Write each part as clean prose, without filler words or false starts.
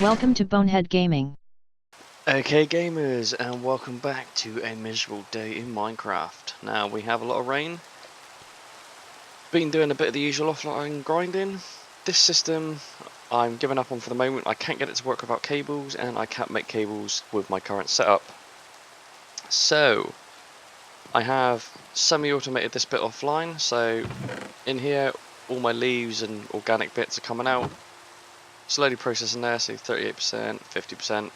Welcome to Bonehead Gaming. Okay gamers, and welcome back to a miserable day in Minecraft. Now we have a lot of rain. Been doing a bit of the usual offline grinding. This system I'm giving up on for the moment. I can't get it to work without cables, and I can't make cables with my current setup. So I have semi-automated this bit offline, so in here all my leaves and organic bits are coming out. Slowly processing there, so 38%, 50%.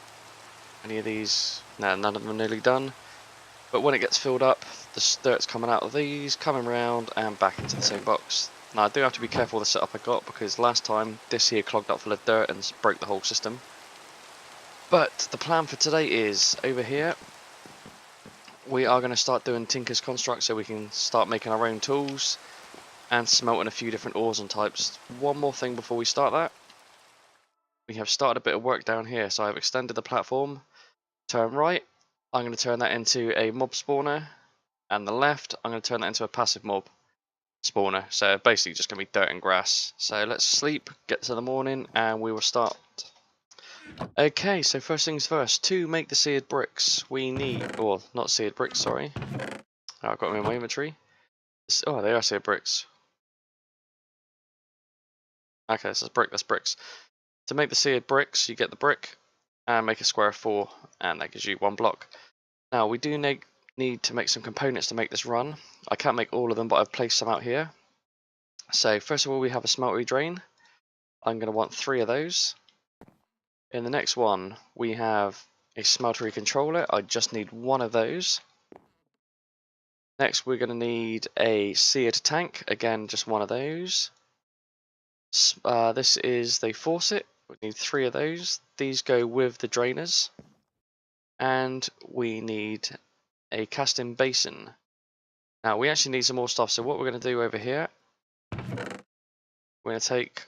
Any of these? No, none of them are nearly done. But when it gets filled up, the dirt's coming out of these, coming round and back into the same box. Now I do have to be careful with the setup I got, because last time this here clogged up full of dirt and broke the whole system. But the plan for today is, over here, we are going to start doing Tinker's Construct so we can start making our own tools and smelting a few different ores and types. One more thing before we start that. We have started a bit of work down here, so I've extended the platform. Turn right, I'm going to turn that into a mob spawner, and the left, I'm going to turn that into a passive mob spawner. So basically just going to be dirt and grass. So let's sleep, get to the morning, and we will start. Okay, so first things first, to make the seared bricks, we need, or not seared bricks, sorry. Oh, I've got them in my inventory. Oh, they are seared bricks. Okay, so that's bricks. To make the seared bricks, you get the brick, and make a square of 4, and that gives you 1 block. Now, we do need to make some components to make this run. I can't make all of them, but I've placed some out here. So, first of all, we have a smeltery drain. I'm going to want 3 of those. In the next one, we have a smeltery controller. I just need 1 of those. Next, we're going to need a seared tank. Again, just 1 of those. This is the faucet. We need 3 of those. These go with the drainers. And we need a casting basin. Now we actually need some more stuff, so what we're going to do over here, we're going to take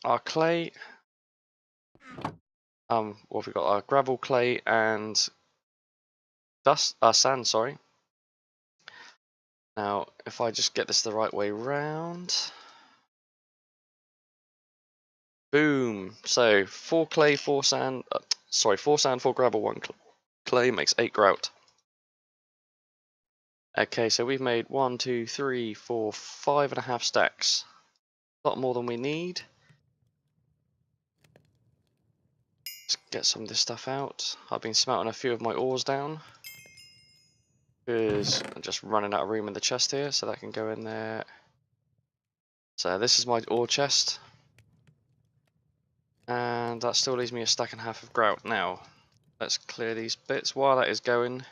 our clay, what have we got, our gravel, clay and sand, sorry. Now if I just get this the right way round, boom, so 4 clay, 4 sand, 4 sand, 4 gravel, 1 clay makes 8 grout. Okay, so we've made 1, 2, 3, 4, 5.5 stacks. A lot more than we need. Let's get some of this stuff out. I've been smelting a few of my ores down, because I'm just running out of room in the chest here, so that can go in there. So this is my ore chest. And that still leaves me a stack and a half of grout. Now, let's clear these bits. While that is going,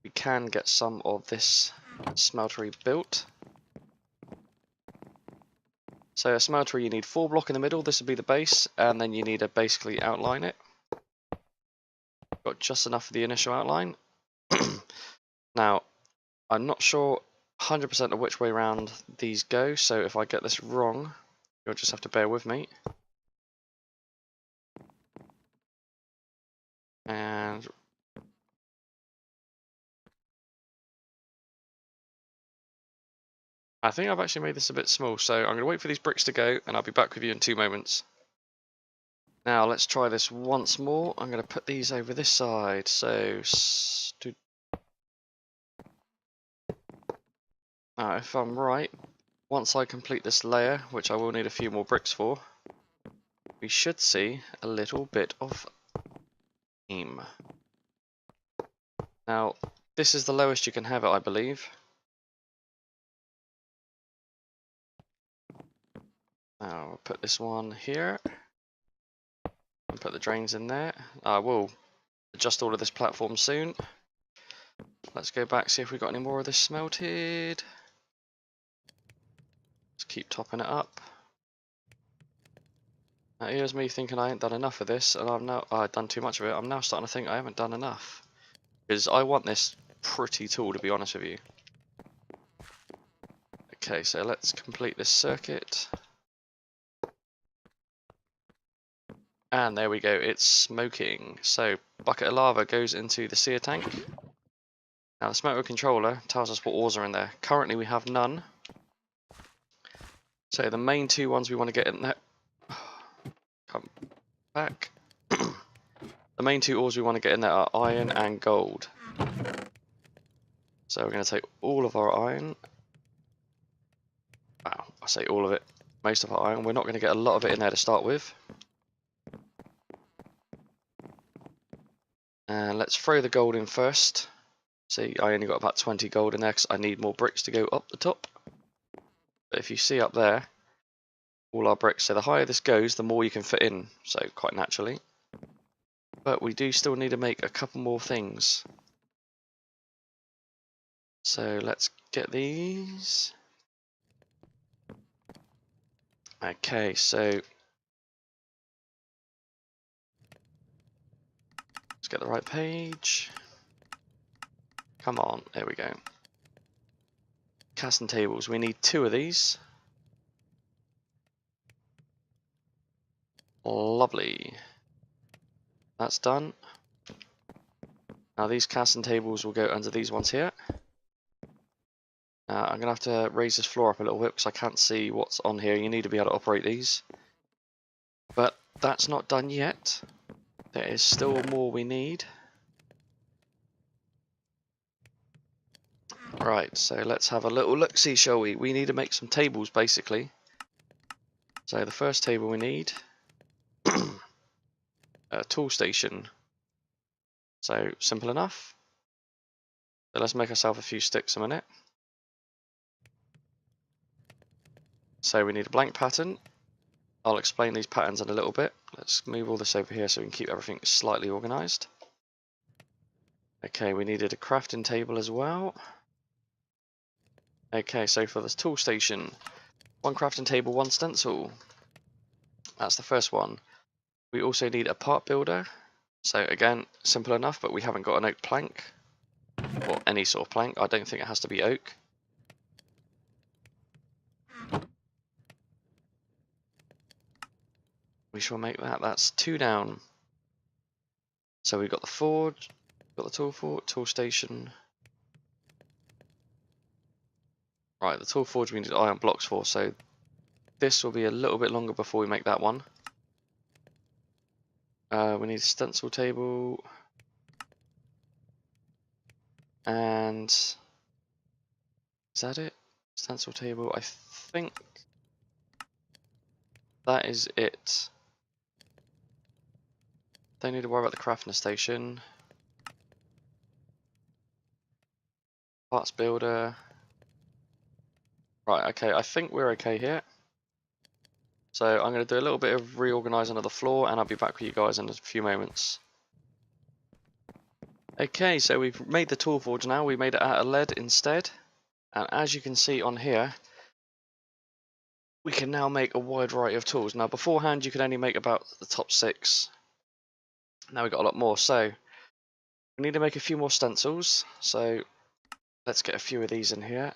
we can get some of this smeltery built. So a smeltery, you need 4 block in the middle, this would be the base, and then you need to basically outline it. Got just enough for the initial outline. Now, I'm not sure 100% of which way around these go, so if I get this wrong, you'll just have to bear with me. And I think I've actually made this a bit small, so I'm going to wait for these bricks to go, and I'll be back with you in 2 moments. Now let's try this once more. I'm going to put these over this side, so now if I'm right, once I complete this layer, which I will need a few more bricks for, we should see a little bit of beam. Now this is the lowest you can have it, I believe. Now I'll put this one here and put the drains in there. I will adjust all of this platform soon. Let's go back, see if we've got any more of this smelted. Let's keep topping it up. Now here's me thinking I ain't done enough of this, and I've done too much of it. I'm now starting to think I haven't done enough, because I want this pretty tool, to be honest with you. Okay, so let's complete this circuit. And there we go, it's smoking. So bucket of lava goes into the sear tank. Now the smelter controller tells us what ores are in there. Currently we have none. So the main 2 ones we want to get in there. back. The main two ores we want to get in there are iron and gold. So we're going to take all of our iron. Wow, I say all of it. Most of our iron. We're not going to get a lot of it in there to start with. And let's throw the gold in first. See, I only got about 20 gold in there because I need more bricks to go up the top. But if you see up there, all our bricks, so the higher this goes, the more you can fit in, so quite naturally. But we do still need to make a couple more things. So let's get these. Okay, so let's get the right page. Come on, there we go. Casting tables, we need 2 of these. Lovely. That's done. Now these casting tables will go under these ones here. I'm going to have to raise this floor up a little bit because I can't see what's on here. You need to be able to operate these. But that's not done yet. There is still more we need. Right, so let's have a little look-see, shall we? We need to make some tables, basically. So the first table we need, a tool station. So simple enough. So let's make ourselves a few sticks a minute. So we need a blank pattern. I'll explain these patterns in a little bit. Let's move all this over here so we can keep everything slightly organised. Okay, we needed a crafting table as well. Okay, so for this tool station, 1 crafting table, 1 stencil. That's the first one. We also need a part builder. So again, simple enough, but we haven't got an oak plank. Or any sort of plank. I don't think it has to be oak. We shall make that. That's 2 down. So we've got the forge, got the tool station. Right, the tool forge we need iron blocks for, so this will be a little bit longer before we make that one. We need a stencil table. And is that it? Stencil table, I think that is it. Don't need to worry about the crafting station. Parts builder. Right, okay, I think we're okay here. So I'm going to do a little bit of reorganising of the floor and I'll be back with you guys in a few moments. Okay, so we've made the tool forge now. We made it out of lead instead. And as you can see on here, we can now make a wide variety of tools. Now beforehand you could only make about the top 6. Now we've got a lot more. So we need to make a few more stencils. So let's get a few of these in here.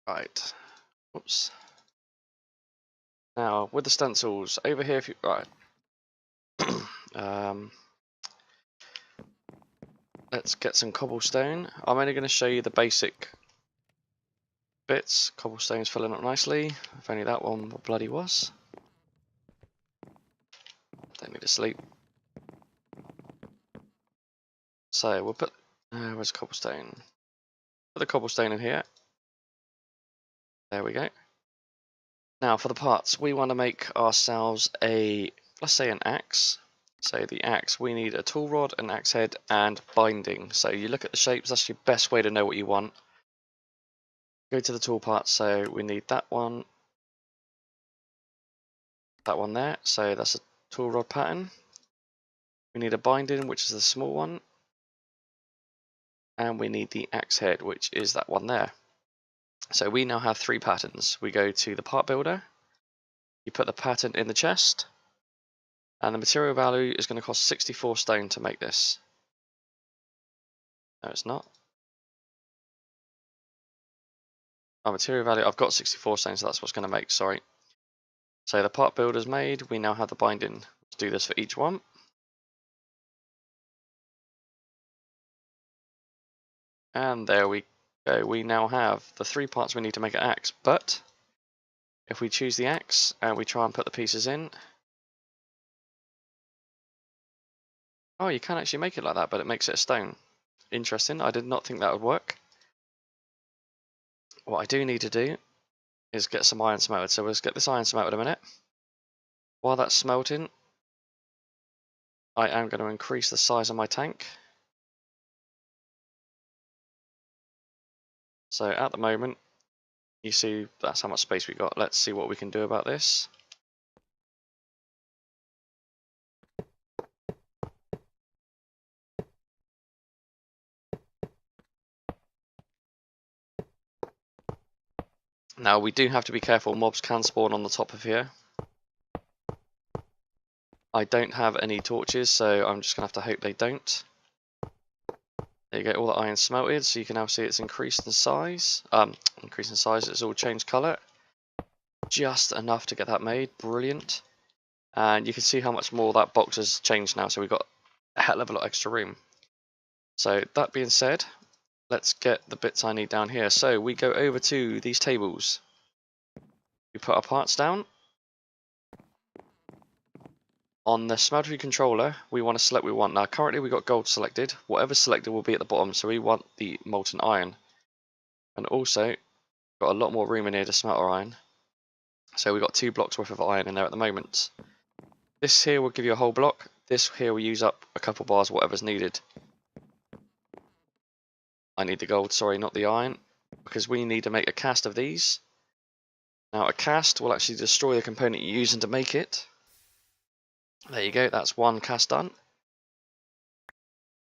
Right. Oops. Now with the stencils over here, if you right. Let's get some cobblestone. I'm only going to show you the basic bits. Cobblestone's filling up nicely. If only that one bloody was. Don't need to sleep. So we'll put where's cobblestone? Put the cobblestone in here. There we go. Now for the parts, we want to make ourselves a, let's say an axe. So the axe, we need a tool rod, an axe head, and binding. So you look at the shapes, that's your best way to know what you want. Go to the tool parts, so we need that one there. So that's a tool rod pattern. We need a binding, which is the small one. And we need the axe head, which is that one there. So we now have 3 patterns. We go to the part builder, you put the pattern in the chest, and the material value is going to cost 64 stone to make this. No, it's not. Our material value, I've got 64 stone, so that's what's going to make, sorry. So the part builder's made, we now have the binding. Let's do this for each one. And there we go, we now have the 3 parts we need to make an axe, but If we choose the axe and we try and put the pieces in, oh, you can actually make it like that, but it makes it a stone. Interesting. I did not think that would work. What I do need to do is get some iron smelted. So let's get this iron smelted a minute. While that's smelting, I am going to increase the size of my tank. So at the moment, you see that's how much space we got. Let's see what we can do about this. Now we do have to be careful, mobs can spawn on the top of here. I don't have any torches, so I'm just going to have to hope they don't. There you go, all the iron smelted, so you can now see it's increased in size. It's all changed colour. Just enough to get that made, brilliant. And you can see how much more that box has changed now, so we've got a hell of a lot extra room. So that being said, let's get the bits I need down here. So we go over to these tables. We put our parts down. On the smeltery controller, we want to select what we want. Now currently we've got gold selected. Whatever's selected will be at the bottom, so we want the molten iron. And also, got a lot more room in here to smelt our iron. So we've got 2 blocks worth of iron in there at the moment. This here will give you a whole block. This here will use up a couple bars, whatever's needed. I need the gold, sorry, not the iron, because we need to make a cast of these. Now a cast will actually destroy the component you're using to make it. There you go, that's 1 cast done.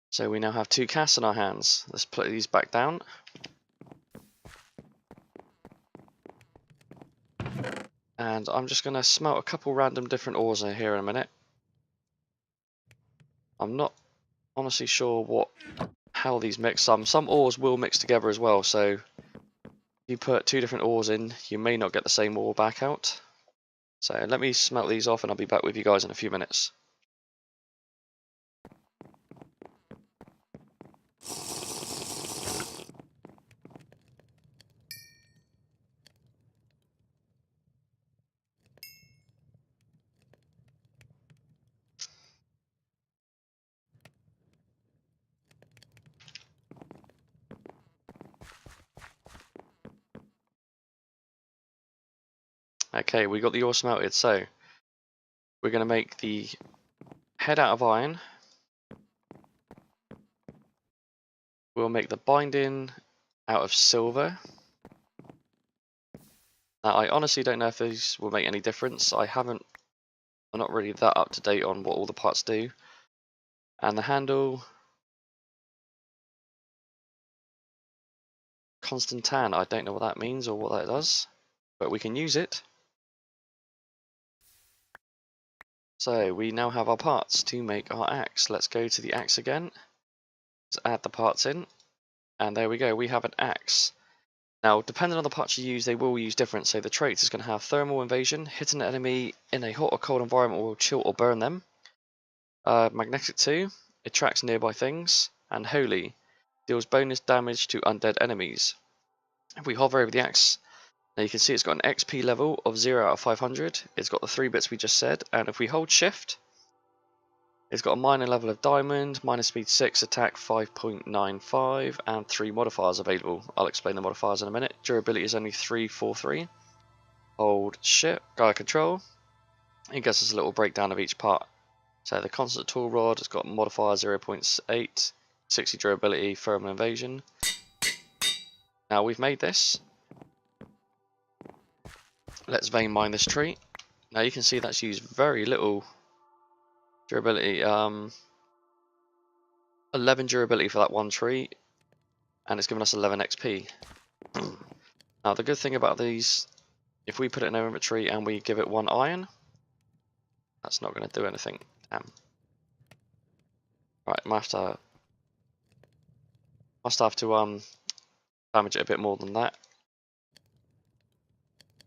So we now have 2 casts in our hands. Let's put these back down. And I'm just going to smelt a couple random different ores in here in a minute. I'm not honestly sure how these mix. Some ores will mix together as well, so if you put 2 different ores in, you may not get the same ore back out. So let me smelt these off and I'll be back with you guys in a few minutes. Okay, we got the ore smelted, so we're going to make the head out of iron. We'll make the binding out of silver. Now I honestly don't know if these will make any difference. I'm not really that up to date on what all the parts do. And the handle, Constantan, I don't know what that means or what that does, but we can use it. So we now have our parts to make our axe. Let's go to the axe again. Let's add the parts in. And there we go, we have an axe. Now, depending on the parts you use, they will use different. So the trait is going to have thermal invasion, hitting an enemy in a hot or cold environment will chill or burn them. Magnetic 2, attracts nearby things. And holy, deals bonus damage to undead enemies. If we hover over the axe, now you can see it's got an XP level of 0 out of 500. It's got the 3 bits we just said. And if we hold shift, it's got a minor level of diamond, minor speed 6, attack 5.95, and 3 modifiers available. I'll explain the modifiers in a minute. Durability is only 343. Hold shift, Gaia control. It gives us a little breakdown of each part. So the constant tool rod has got modifier 0.8, 60 durability, thermal invasion. Now we've made this. Let's vein mine this tree. Now you can see that's used very little durability. 11 durability for that one tree, and it's given us 11 XP. Now the good thing about these, if we put it in our inventory and we give it 1 iron, that's not going to do anything. Damn. Right, must have to damage it a bit more than that.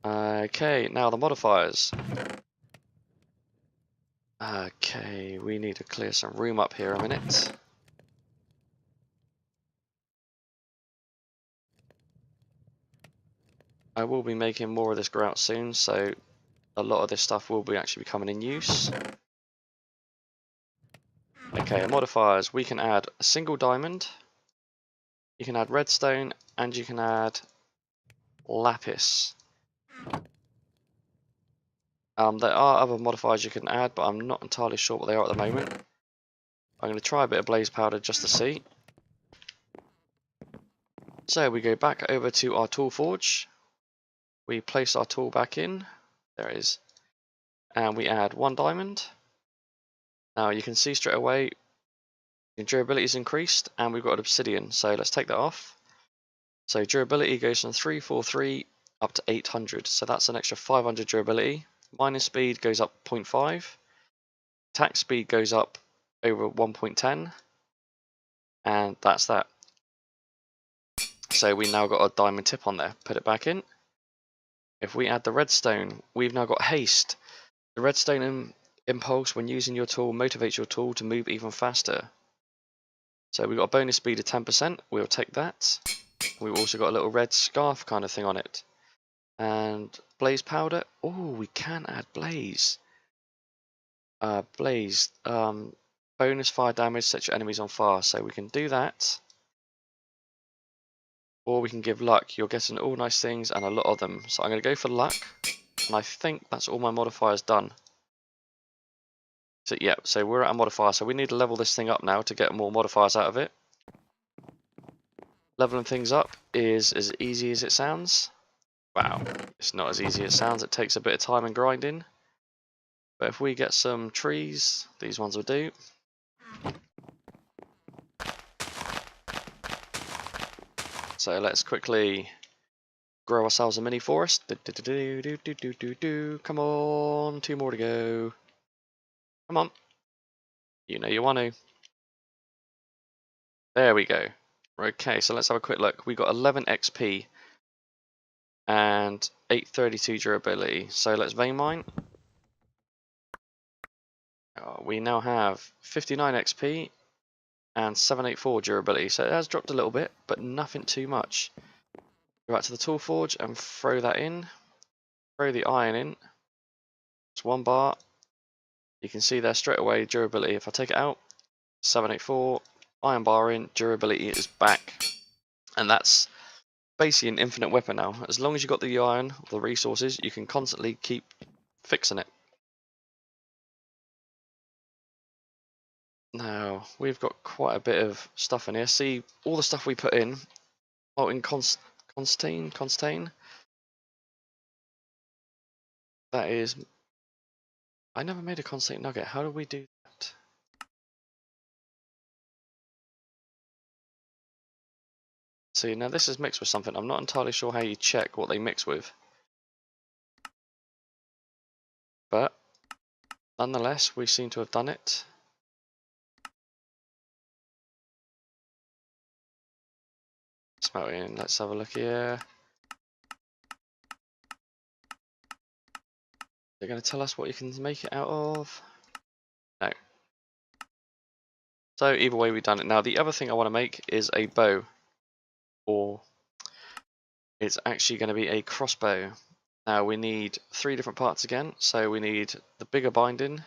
Okay, now the modifiers. Okay, we need to clear some room up here a minute. I will be making more of this grout soon, so a lot of this stuff will be actually coming in use. Okay, modifiers. We can add a single diamond, you can add redstone, and you can add lapis. There are other modifiers you can add, but I'm not entirely sure what they are at the moment. I'm going to try a bit of blaze powder just to see. So we go back over to our tool forge. We place our tool back in. There it is. And we add 1 diamond. Now you can see straight away the durability is increased, and we've got obsidian. So let's take that off. So durability goes from 343 up to 800. So that's an extra 500 durability. Mining speed goes up 0.5. Attack speed goes up over 1.10. And that's that. So we now got a diamond tip on there. Put it back in. If we add the redstone, we've now got haste. The redstone impulse when using your tool motivates your tool to move even faster. So we've got a bonus speed of 10%. We'll take that. We've also got a little red scarf kind of thing on it. And blaze powder. Oh, we can add blaze. Blaze. Bonus fire damage, set your enemies on fire. So we can do that. Or we can give luck. You're getting all nice things and a lot of them. So I'm going to go for luck. And I think that's all my modifiers done. So yeah, so we're at a modifier. So we need to level this thing up now to get more modifiers out of it. Leveling things up is as easy as it sounds. Wow, it's not as easy as it sounds. It takes a bit of time and grinding. But if we get some trees, these ones will do. So let's quickly grow ourselves a mini forest. Come on, 2 more to go. Come on. You know you want to. There we go. Okay, so let's have a quick look. We got 11 XP and 832 durability. So let's vein mine. We now have 59 XP and 784 durability. So it has dropped a little bit, but nothing too much. Go back to the tool forge and throw that in. Throw the iron in. It's 1 bar. You can see there straight away durability. If I take it out, 784, iron bar in, durability is back. And that's basically an infinite weapon now. As long as you've got the iron, the resources, you can constantly keep fixing it. Now, we've got quite a bit of stuff in here. See, all the stuff we put in, oh, in Constane. That is, I never made a Constane nugget. How do we do that? See, now this is mixed with something. I'm not entirely sure how you check what they mix with. But, nonetheless, we seem to have done it. Smelt in, let's have a look here. They're going to tell us what you can make it out of? No. So either way we've done it. Now the other thing I want to make is a bow. Or it's actually going to be a crossbow. Now we need 3 different parts again. So we need the bigger binding.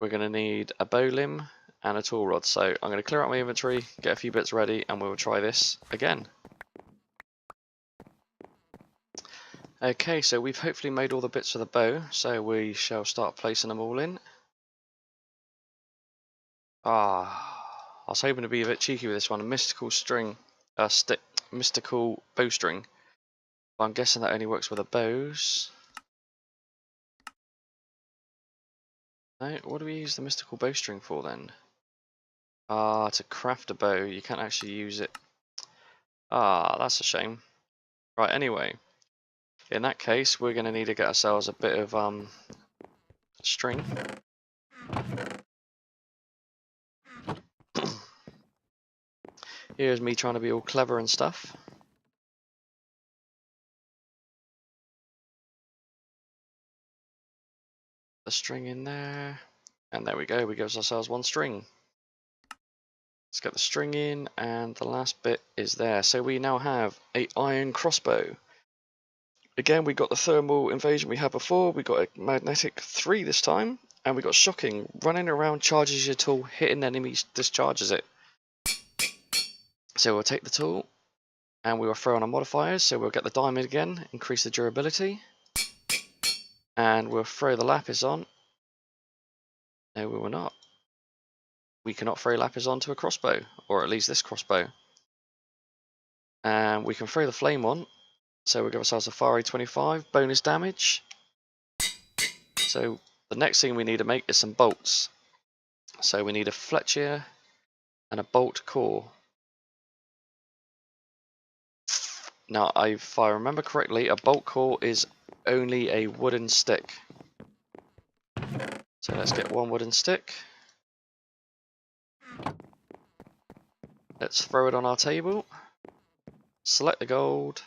We're going to need a bow limb and a tool rod. So I'm going to clear out my inventory, get a few bits ready, and we'll try this again. Okay, so we've hopefully made all the bits for the bow. So we shall start placing them all in. I was hoping to be a bit cheeky with this one. A mystical string, mystical bowstring. But I'm guessing that only works with the bows. No, what do we use the mystical bowstring for then? To craft a bow. You can't actually use it. That's a shame. Right, anyway. In that case, we're going to need to get ourselves a bit of string. Here's me trying to be all clever and stuff. The string in there. And there we go, we give ourselves 1 string. Let's get the string in, and the last bit is there. So we now have an iron crossbow. Again, we got the thermal invasion we had before, we got a magnetic 3 this time, and we got shocking. Running around charges your tool, hitting enemies discharges it. So we'll take the tool, and we will throw on our modifiers, so we'll get the diamond again, increase the durability, and we'll throw the lapis on. No, we will not. We cannot throw lapis onto a crossbow, or at least this crossbow. And we can throw the flame on, so we'll give ourselves a Fiery 25, bonus damage. So the next thing we need to make is some bolts. So we need a Fletcher and a bolt core. Now, if I remember correctly, a bolt core is only a wooden stick. So let's get one wooden stick. Let's throw it on our table. Select the gold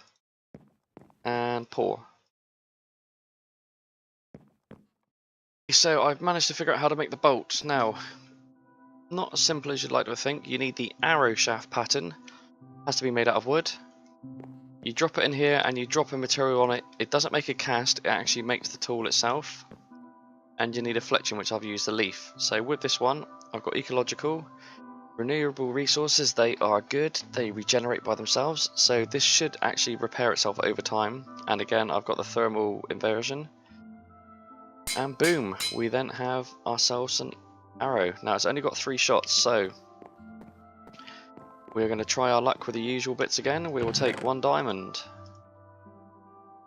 and pour. So I've managed to figure out how to make the bolt. Now, not as simple as you'd like to think. You need the arrow shaft pattern. Has to be made out of wood. You drop it in here and you drop a material on it. It doesn't make a cast, it actually makes the tool itself. And you need a fletching, which I've used a leaf. So with this one, I've got ecological, renewable resources. They are good, they regenerate by themselves. So this should actually repair itself over time. And again, I've got the thermal inversion. And boom, we then have ourselves an arrow. Now it's only got 3 shots, so we're going to try our luck with the usual bits again. We will take 1 diamond.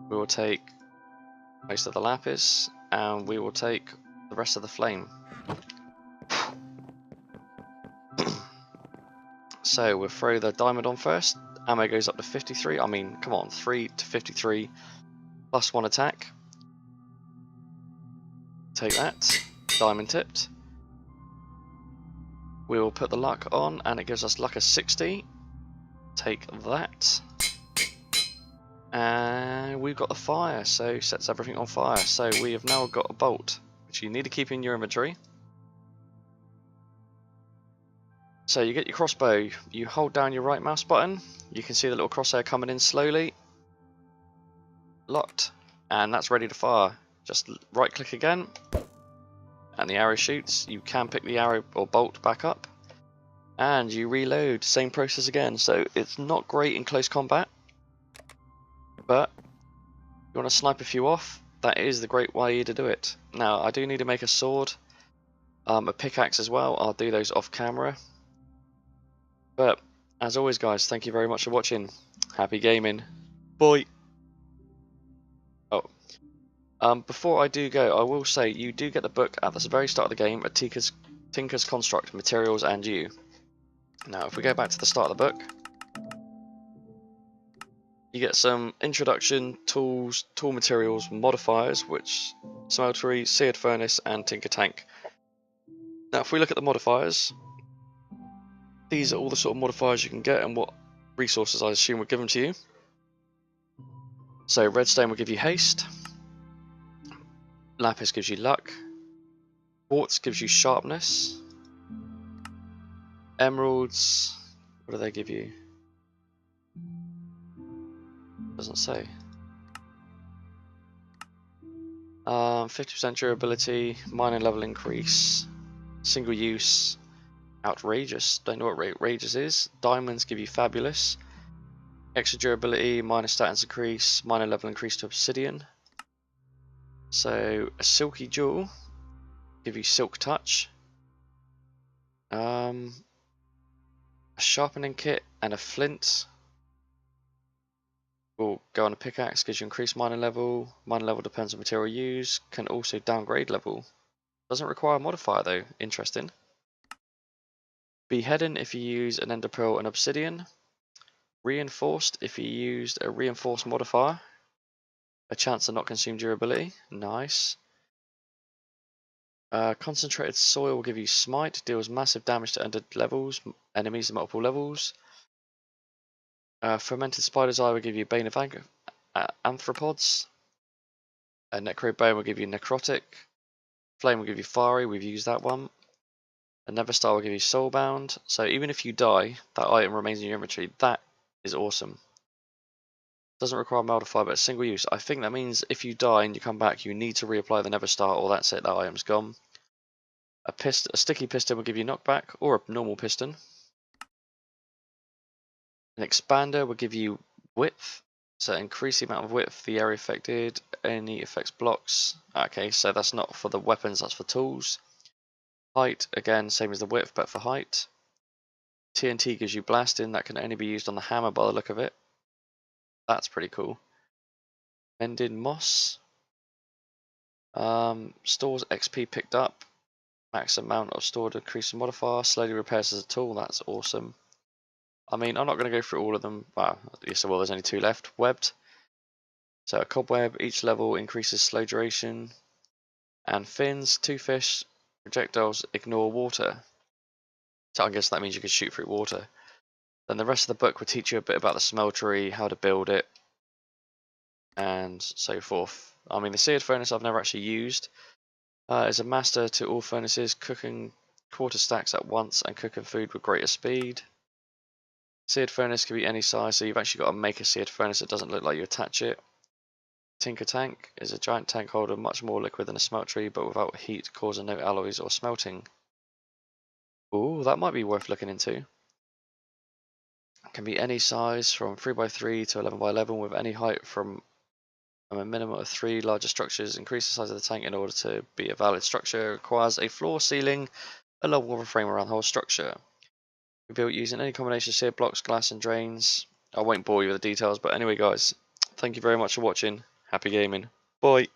We will take most of the lapis, and we will take the rest of the flame. So we'll throw the diamond on first. Ammo goes up to 53. I mean, come on, 3 to 53 plus 1 attack. Take that. Diamond tipped. We will put the luck on, and it gives us luck of 60. Take that. And we've got the fire, so sets everything on fire. So we have now got a bolt, which you need to keep in your inventory. So you get your crossbow, you hold down your right mouse button, you can see the little crosshair coming in slowly. Locked, and that's ready to fire. Just right click again, and the arrow shoots. You can pick the arrow or bolt back up, and you reload. Same process again. So it's not great in close combat, but you want to snipe a few off, that is the great way to do it. Now I do need to make a sword, a pickaxe as well. I'll do those off camera. But as always guys, thank you very much for watching. Happy gaming. Bye. Before I do go, I will say you do get the book at the very start of the game, A Tinker's Construct, Materials and You. Now if we go back to the start of the book, you get some introduction, tools, tool materials, modifiers, which smeltery, seared furnace and tinker tank. Now if we look at the modifiers, these are all the sort of modifiers you can get and what resources I assume were given to you. So redstone will give you haste, lapis gives you luck, quartz gives you sharpness, emeralds, what do they give you? Doesn't say. 50% durability, mining level increase, single use, outrageous, don't know what outrageous is. Diamonds give you fabulous, extra durability, minor stats increase, minor level increase to obsidian. So a silky jewel give you silk touch, a sharpening kit and a flint will go on a pickaxe, gives you increased mining level. Mining level depends on material used, can also downgrade level. Doesn't require a modifier though, interesting. Beheading if you use an ender pearl and obsidian. Reinforced if you used a reinforced modifier. A chance to not consume durability, nice. Concentrated soil will give you smite, deals massive damage to enemies at multiple levels. Fermented spider's eye will give you bane of arthropods. A necro bone will give you necrotic. Flame will give you fiery, we've used that one. A nether star will give you soulbound. So even if you die, that item remains in your inventory. That is awesome. Doesn't require modifier, but it's single use. I think that means if you die and you come back, you need to reapply the Never Start, or that's it, that item's gone. A sticky piston will give you knockback, or a normal piston. An expander will give you width, so increase the amount of width the area affected, any effects blocks. Okay, so that's not for the weapons, that's for tools. Height, again, same as the width, but for height. TNT gives you blasting, that can only be used on the hammer by the look of it. That's pretty cool. Mended moss. Stores XP picked up. Max amount of stored increase in modifier. Slowly repairs as a tool, that's awesome. I mean, I'm not going to go through all of them. Wow, yes I will, there's only 2 left. Webbed. So a cobweb, each level increases slow duration. And fins, 2 fish, projectiles ignore water. So I guess that means you can shoot through water. Then the rest of the book will teach you a bit about the smeltery, how to build it, and so forth. I mean, the seared furnace I've never actually used. Is a master to all furnaces, cooking quarter stacks at once and cooking food with greater speed. Seared furnace can be any size, so you've actually got to make a seared furnace. It doesn't look like you attach it. Tinker tank is a giant tank holder, much more liquid than a smeltery, but without heat, causing no alloys or smelting. Ooh, that might be worth looking into. Can be any size from 3x3 to 11x11 with any height from a minimum of 3 larger structures. Increase the size of the tank in order to be a valid structure. Requires a floor ceiling along with a frame around the whole structure. Built using any combination of seared blocks, glass and drains. I won't bore you with the details, but anyway guys, thank you very much for watching. Happy gaming. Bye.